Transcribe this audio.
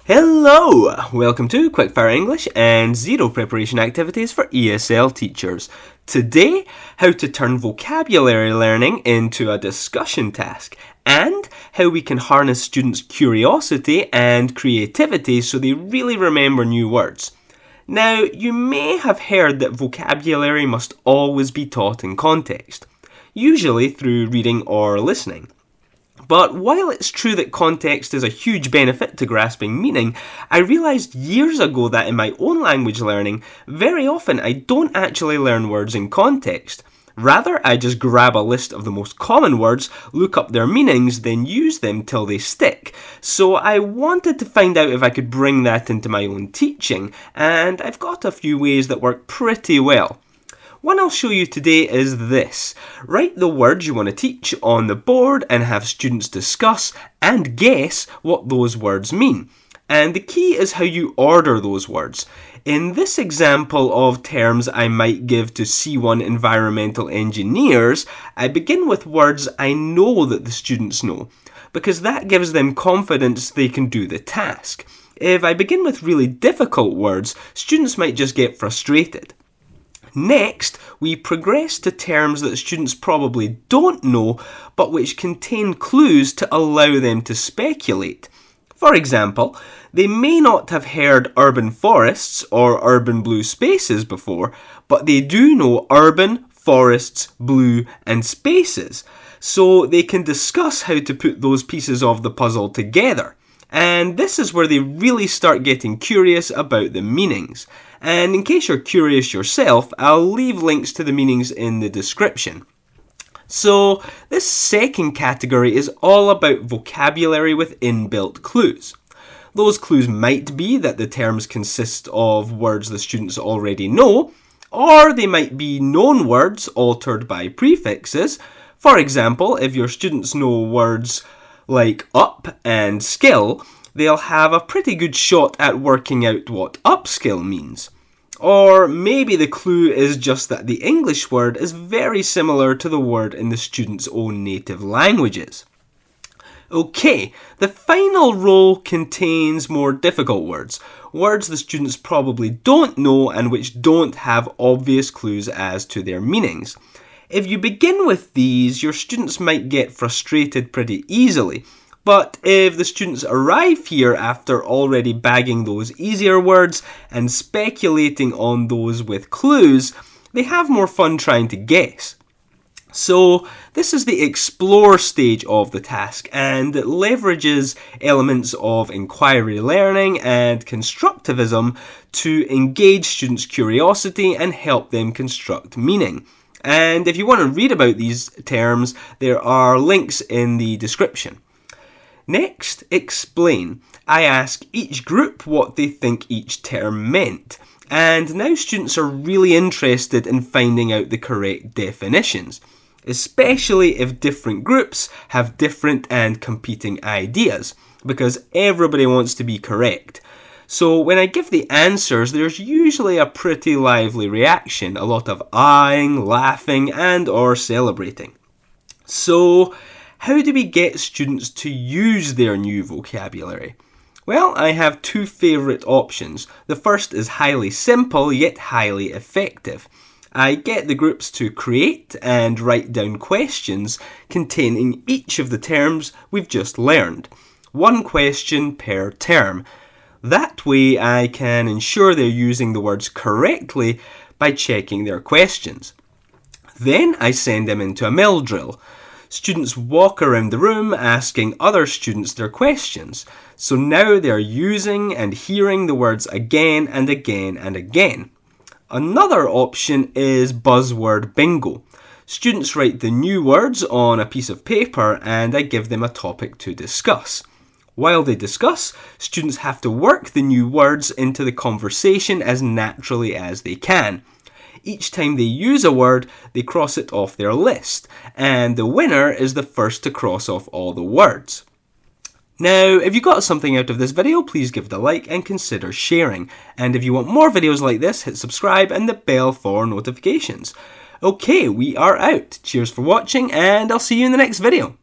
Hello! Welcome to Quickfire English and Zero Preparation Activities for ESL Teachers. Today, how to turn vocabulary learning into a discussion task and how we can harness students' curiosity and creativity so they really remember new words. Now, you may have heard that vocabulary must always be taught in context, usually through reading or listening. But while it's true that context is a huge benefit to grasping meaning, I realised years ago that in my own language learning, very often I don't actually learn words in context. Rather, I just grab a list of the most common words, look up their meanings, then use them till they stick. So I wanted to find out if I could bring that into my own teaching, and I've got a few ways that work pretty well. One I'll show you today is this. Write the words you want to teach on the board and have students discuss and guess what those words mean. And the key is how you order those words. In this example of terms I might give to C1 environmental engineers, I begin with words I know that the students know, because that gives them confidence they can do the task. If I begin with really difficult words, students might just get frustrated. Next, we progress to terms that students probably don't know, but which contain clues to allow them to speculate. For example, they may not have heard urban forests or urban blue spaces before, but they do know urban, forests, blue and spaces, so they can discuss how to put those pieces of the puzzle together. And this is where they really start getting curious about the meanings. And in case you're curious yourself, I'll leave links to the meanings in the description. So, this second category is all about vocabulary with inbuilt clues. Those clues might be that the terms consist of words the students already know, or they might be known words altered by prefixes. For example, if your students know words like up and skill, they'll have a pretty good shot at working out what upskill means. Or maybe the clue is just that the English word is very similar to the word in the student's own native languages. Okay, the final row contains more difficult words, words the students probably don't know and which don't have obvious clues as to their meanings. If you begin with these, your students might get frustrated pretty easily. But if the students arrive here after already bagging those easier words and speculating on those with clues, they have more fun trying to guess. So this is the explore stage of the task, and it leverages elements of inquiry learning and constructivism to engage students' curiosity and help them construct meaning. And if you want to read about these terms, there are links in the description. Next, explain. I ask each group what they think each term meant. And now students are really interested in finding out the correct definitions, especially if different groups have different and competing ideas, because everybody wants to be correct. So when I give the answers, there's usually a pretty lively reaction, a lot of eyeing, laughing and or celebrating. So how do we get students to use their new vocabulary? Well, I have two favourite options. The first is highly simple yet highly effective. I get the groups to create and write down questions containing each of the terms we've just learned. One question per term. That way I can ensure they're using the words correctly by checking their questions. Then I send them into a mill drill. Students walk around the room asking other students their questions. So now they're using and hearing the words again and again and again. Another option is buzzword bingo. Students write the new words on a piece of paper and I give them a topic to discuss. While they discuss, students have to work the new words into the conversation as naturally as they can. Each time they use a word, they cross it off their list, and the winner is the first to cross off all the words. Now, if you got something out of this video, please give it a like and consider sharing. And if you want more videos like this, hit subscribe and the bell for notifications. Okay, we are out. Cheers for watching, and I'll see you in the next video.